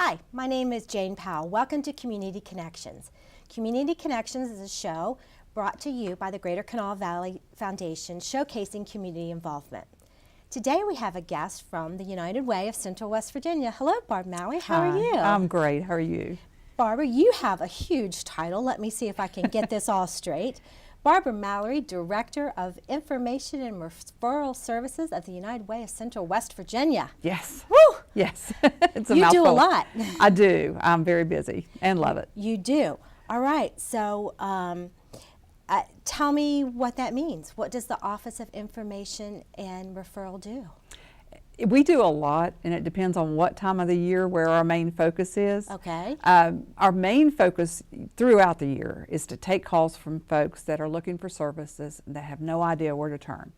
Hi, my name is Jane Powell. Welcome to Community Connections. Community Connections is a show brought to you by the Greater Kanawha Valley Foundation showcasing community involvement. Today we have a guest from the United Way of Central West Virginia. Hello, Barb Mallory. How are you? I'm great. How are you? Barbara, you have a huge title. Let me see if I can get this all straight. Barbara Mallory, Director of Information and Referral Services of the United Way of Central West Virginia. Yes. Woo! Yes. It's a You mouthful. do a lot. I do. I'm very busy and love it. You do. All right. So tell me what that means. What does the Office of Information and Referral do? We do a lot, and it depends on what time of the year where our main focus is. Okay. Our main focus throughout the year is to take calls from folks that are looking for services and that have no idea where to turn.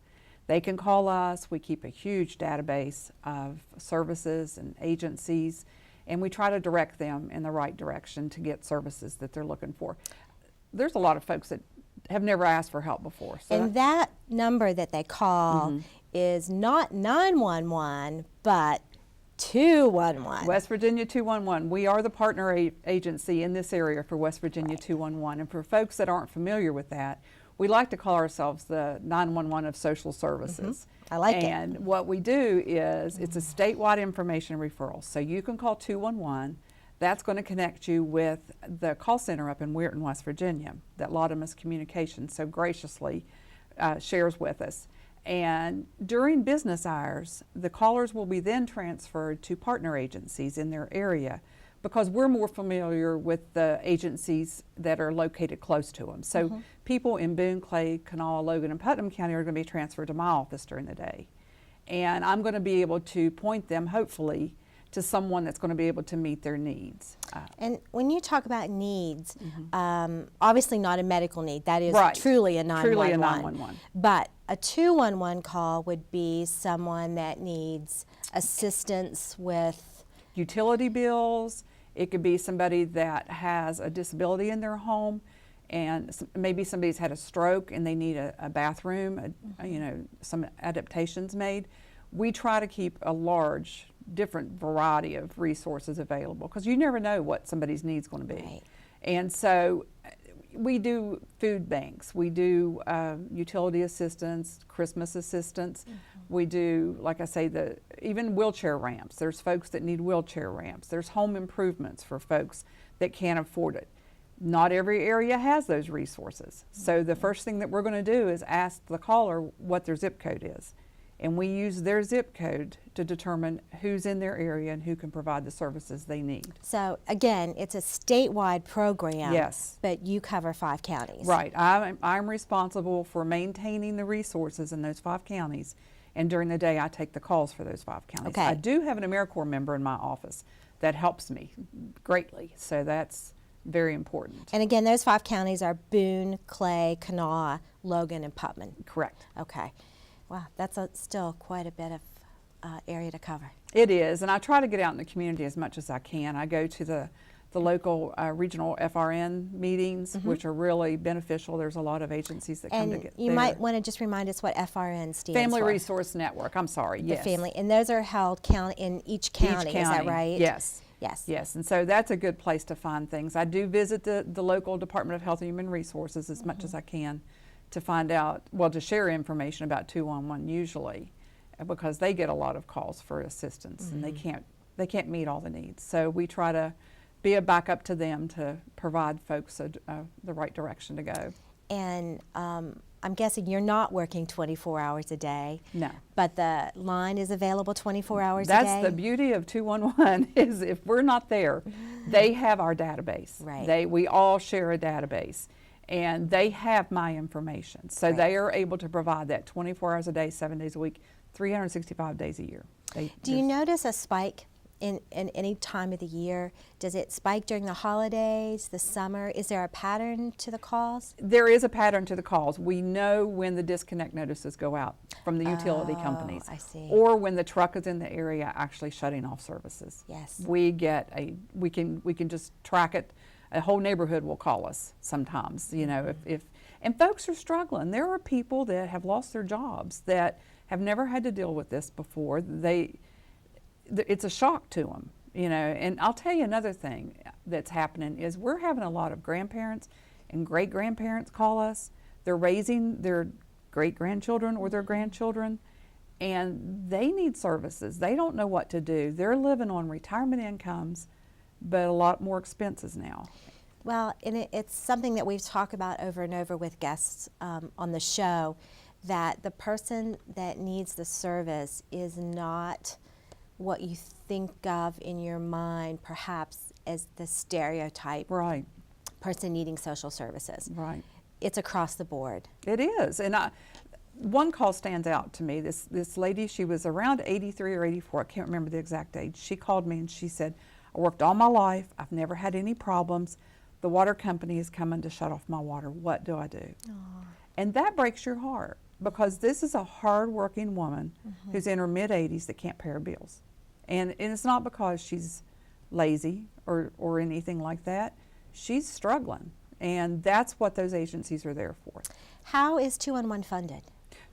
They can call us. We keep a huge database of services and agencies, and we try to direct them in the right direction to get services that they're looking for. There's a lot of folks that have never asked for help before. So And that number that they call is not 911, but 211. West Virginia 211. We are the partner agency in this area for West Virginia 211. And for folks that aren't familiar with that, we like to call ourselves the 911 of social services. I like it. And what we do is it's a statewide information referral. So you can call 211. That's going to connect you with the call center up in Weirton, West Virginia, that Laudamus Communications so graciously shares with us. And during business hours, the callers will be then transferred to partner agencies in their area because we're more familiar with the agencies that are located close to them. So people in Boone, Clay, Kanawha, Logan, and Putnam County are going to be transferred to my office during the day. And I'm going to be able to point them, hopefully, to someone that's going to be able to meet their needs. And when you talk about needs, obviously not a medical need. That is Right. truly a 911. Truly a 911. But a 211 call would be someone that needs assistance with Utility bills. It could be somebody that has a disability in their home, and maybe somebody's had a stroke and they need a bathroom, you know, some adaptations made. We try to keep a large, different variety of resources available because you never know what somebody's needs going to be. Right. And so we do food banks, we do utility assistance, Christmas assistance. We do, like I say, even wheelchair ramps. There's folks that need wheelchair ramps. There's home improvements for folks that can't afford it. Not every area has those resources. So the first thing that we're going to do is ask the caller what their zip code is. And we use their zip code to determine who's in their area and who can provide the services they need. So again, it's a statewide program. Yes. But you cover 5 counties. Right. I'm responsible for maintaining the resources in those 5 counties. And during the day, I take the calls for those 5 counties. Okay. I do have an AmeriCorps member in my office that helps me greatly. So that's very important. And again, those 5 counties are Boone, Clay, Kanawha, Logan, and Putnam. Correct. Okay. Wow, that's still quite a bit of area to cover. It is, and I try to get out in the community as much as I can. I go to the local regional FRN meetings, which are really beneficial. There's a lot of agencies that come to get And you might want to just remind us what FRN stands Family for. Resource Network. I'm sorry. The Yes. family, and those are held in each county. Is that right? Yes. Yes. Yes, and so that's a good place to find things. I do visit the local Department of Health and Human Resources as much as I can to find out, well, to share information about 211 usually, because they get a lot of calls for assistance and they can't meet all the needs. So we try to be a backup to them to provide folks the right direction to go. And I'm guessing you're not working 24 hours a day. No. But the line is available 24 hours a day? That's the beauty of 211 is if we're not there, they have our database. Right. We all share a database. And they have my information. So Right. they are able to provide that 24 hours a day, 7 days a week, 365 days a year. Do you notice a spike in any time of the year? Does it spike during the holidays, the summer? Is there a pattern to the calls? There is a pattern to the calls. We know when the disconnect notices go out from the utility companies. I see. Or when the truck is in the area actually shutting off services. Yes. We can just track it. A whole neighborhood will call us sometimes, you know, and folks are struggling. There are people that have lost their jobs that have never had to deal with this before. It's a shock to them. you know. And I'll tell you another thing that's happening is we're having a lot of grandparents and great-grandparents call us. They're raising their great-grandchildren or their grandchildren, and they need services. They don't know what to do. They're living on retirement incomes, but a lot more expenses now. Well, and it's something that we've talked about over and over with guests on the show, that the person that needs the service is not what you think of in your mind perhaps as the stereotype Right. person needing social services. Right. It's across the board. It is. And one call stands out to me. This lady, she was around 83 or 84. I can't remember the exact age. She called me and she said, I worked all my life. I've never had any problems. The water company is coming to shut off my water. What do I do? Aww. And that breaks your heart, because this is a hard-working woman who's in her mid-80s that can't pay her bills. And it's not because she's lazy or anything like that. She's struggling. And that's what those agencies are there for. How is 211 funded?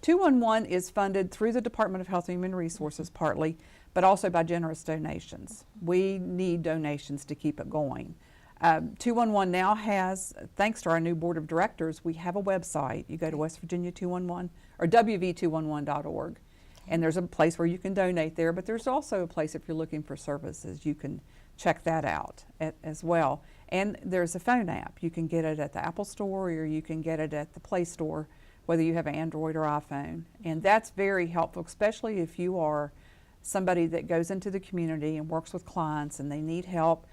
211 is funded through the Department of Health and Human Resources partly, but also by generous donations. We need donations to keep it going. 211 now has, thanks to our new board of directors, we have a website. You go to West Virginia 211 or wv211.org, and there's a place where you can donate there, but there's also a place if you're looking for services, you can check that out as well. And there's a phone app. You can get it at the Apple Store or you can get it at the Play Store, whether you have Android or iPhone. And that's very helpful, especially if you are somebody that goes into the community and works with clients and they need help.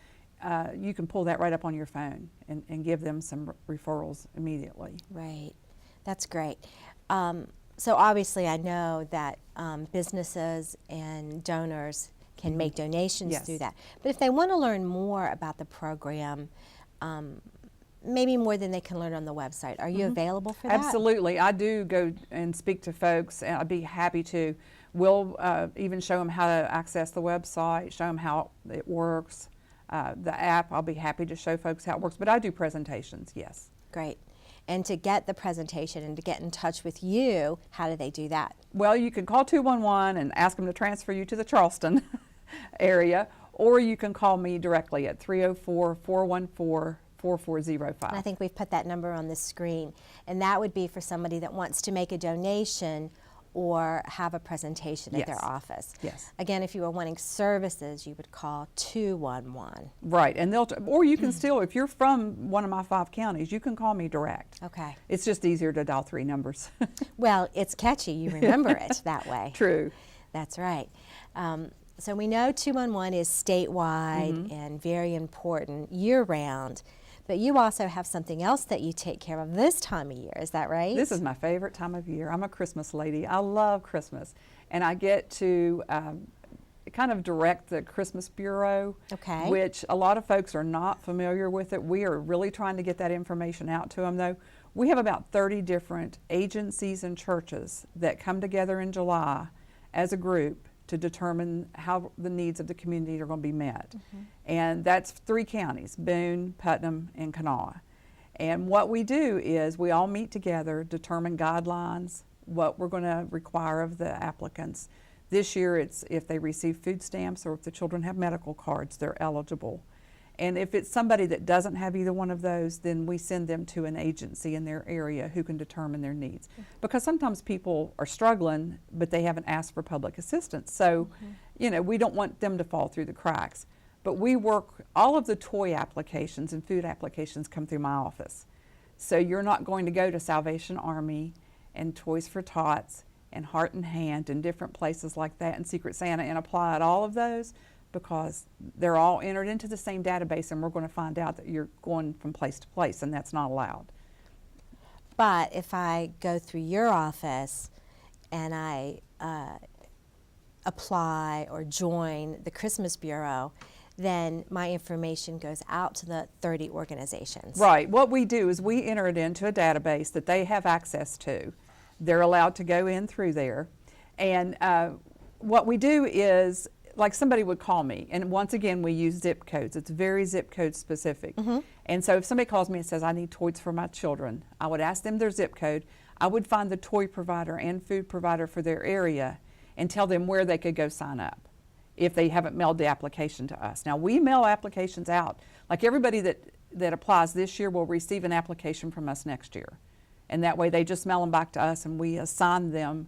You can pull that right up on your phone and give them some referrals immediately. Right. That's great. So obviously I know that businesses and donors can make donations Yes. through that. But if they want to learn more about the program, maybe more than they can learn on the website, are you available for that? Absolutely. I do go and speak to folks, and I'd be happy to. We'll even show them how to access the website, show them how it works. The app, I'll be happy to show folks how it works, but I do presentations, yes. Great. And to get the presentation and to get in touch with you, how do they do that? Well, you can call 211 and ask them to transfer you to the Charleston area, or you can call me directly at 304-414-4405. And I think we've put that number on the screen. And that would be for somebody that wants to make a donation or have a presentation at their Yes. office. Yes. Again, if you were wanting services, you would call 211. Right, and or you can still, if you're from one of my 5 counties, you can call me direct. Okay. It's just easier to dial 3 numbers. Well, it's catchy. You remember it that way. True. That's right. So we know 211 is statewide and very important year-round, but you also have something else that you take care of this time of year. Is that right? This is my favorite time of year. I'm a Christmas lady. I love Christmas, and I get to kind of direct the Christmas Bureau, Okay. which a lot of folks are not familiar with it. We are really trying to get that information out to them, though. We have about 30 different agencies and churches that come together in July as a group to determine how the needs of the community are going to be met. And that's 3 counties, Boone, Putnam, and Kanawha. And what we do is we all meet together, determine guidelines, what we're going to require of the applicants. This year it's if they receive food stamps or if the children have medical cards, they're eligible. And if it's somebody that doesn't have either one of those, then we send them to an agency in their area who can determine their needs. Because sometimes people are struggling, but they haven't asked for public assistance. So, you know, we don't want them to fall through the cracks. But we work, all of the toy applications and food applications come through my office. So you're not going to go to Salvation Army and Toys for Tots and Heart and Hand and different places like that and Secret Santa and apply at all of those, because they're all entered into the same database, and we're going to find out that you're going from place to place, and that's not allowed. But if I go through your office and I apply or join the Christmas Bureau, then my information goes out to the 30 organizations. Right. What we do is we enter it into a database that they have access to. They're allowed to go in through there. And what we do is, like somebody would call me, and once again we use zip codes. It's very zip code specific. And so if somebody calls me and says, I need toys for my children, I would ask them their zip code. I would find the toy provider and food provider for their area and tell them where they could go sign up. if they haven't mailed the application to us. Now, we mail applications out. Like everybody that applies this year will receive an application from us next year. And that way they just mail them back to us and we assign them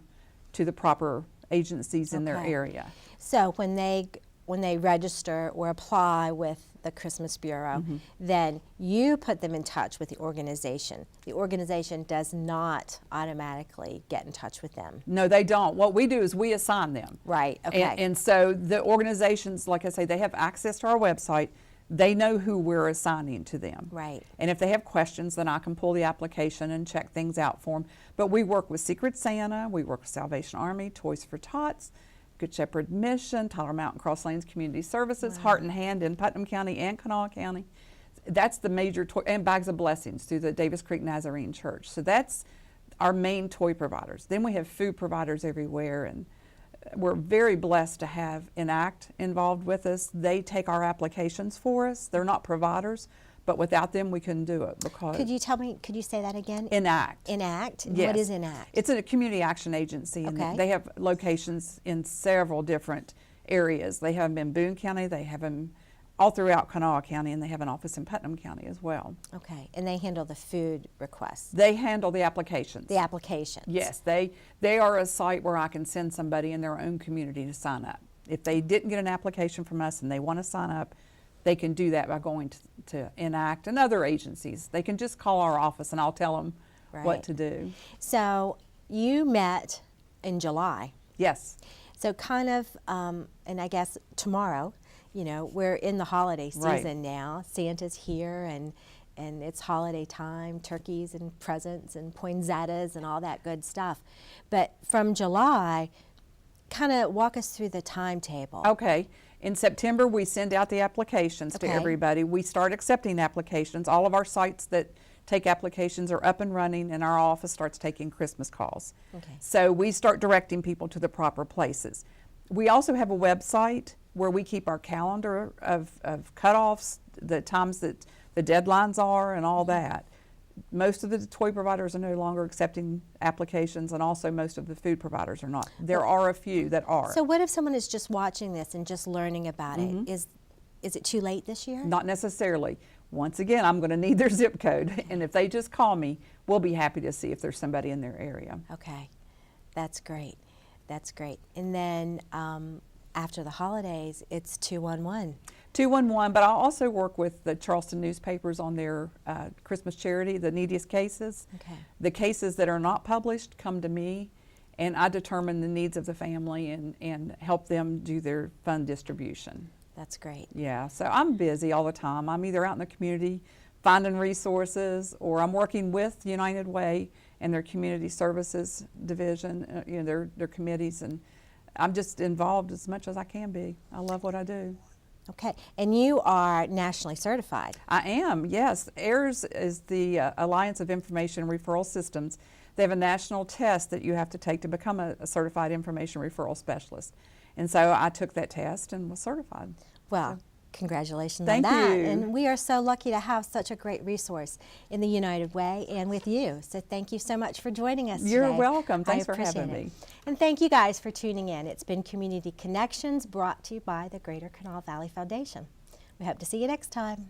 to the proper agencies in their area. So when they register or apply with the Christmas Bureau, then you put them in touch with the organization. The organization does not automatically get in touch with them. No, they don't. What we do is we assign them. Right, okay. And so the organizations, like I say, they have access to our website. They know who we're assigning to them. Right. And if they have questions, then I can pull the application and check things out for them. But we work with Secret Santa, we work with Salvation Army, Toys for Tots, Good Shepherd Mission, Tyler Mountain Cross Lanes Community Services, Heart and Hand in Putnam County and Kanawha County. That's the major toy, and Bags of Blessings through the Davis Creek Nazarene Church. So that's our main toy providers. Then we have food providers everywhere, and we're very blessed to have Enact involved with us. They take our applications for us. They're not providers, but without them we couldn't do it. Because Could you say that again? Enact. Enact? Yes. What is Enact? It's a community action agency, and Okay. they have locations in several different areas. They have them in Boone County, they have them all throughout Kanawha County, and they have an office in Putnam County as well. Okay, and they handle the food requests, They handle the applications. the applications. Yes, they are a site where I can send somebody in their own community to sign up. If they didn't get an application from us and they want to sign up, they can do that by going to Enact and other agencies. They can just call our office and I'll tell them Right. what to do. So you met in July. Yes. So kind of, and I guess tomorrow, you know, we're in the holiday season Right. now. Santa's here and it's holiday time, turkeys and presents and poinsettias and all that good stuff. But from July, kind of walk us through the timetable. Okay. In September, we send out the applications to Okay. everybody. We start accepting applications. All of our sites that take applications are up and running, and our office starts taking Christmas calls. Okay. So we start directing people to the proper places. We also have a website where we keep our calendar of cutoffs, the times that the deadlines are, and all that. Most of the toy providers are no longer accepting applications, and also most of the food providers are not. There are a few that are. So what if someone is just watching this and just learning about Mm-hmm. it? Is it too late this year? Not necessarily. Once again, I'm going to need their zip code, and if they just call me, we'll be happy to see if there's somebody in their area. Okay, that's great. That's great. And then after the holidays, it's 211. 211, but I also work with the Charleston newspapers on their Christmas charity, the neediest cases. Okay. The cases that are not published come to me, and I determine the needs of the family and help them do their fund distribution. That's great. Yeah, so I'm busy all the time. I'm either out in the community finding resources, or I'm working with United Way and their community services division, you know, their committees, and I'm just involved as much as I can be. I love what I do. Okay, and you are nationally certified. I am, yes. AIRS is the Alliance of Information and Referral Systems. They have a national test that you have to take to become a certified information referral specialist. And so I took that test and was certified. Well, congratulations Thank on that. you. And we are so lucky to have such a great resource in the United Way and with you. So thank you so much for joining us You're today. welcome. Thanks for appreciate having it. me. And thank you guys for tuning in. It's been Community Connections brought to you by the Greater Kanawha Valley Foundation. We hope to see you next time.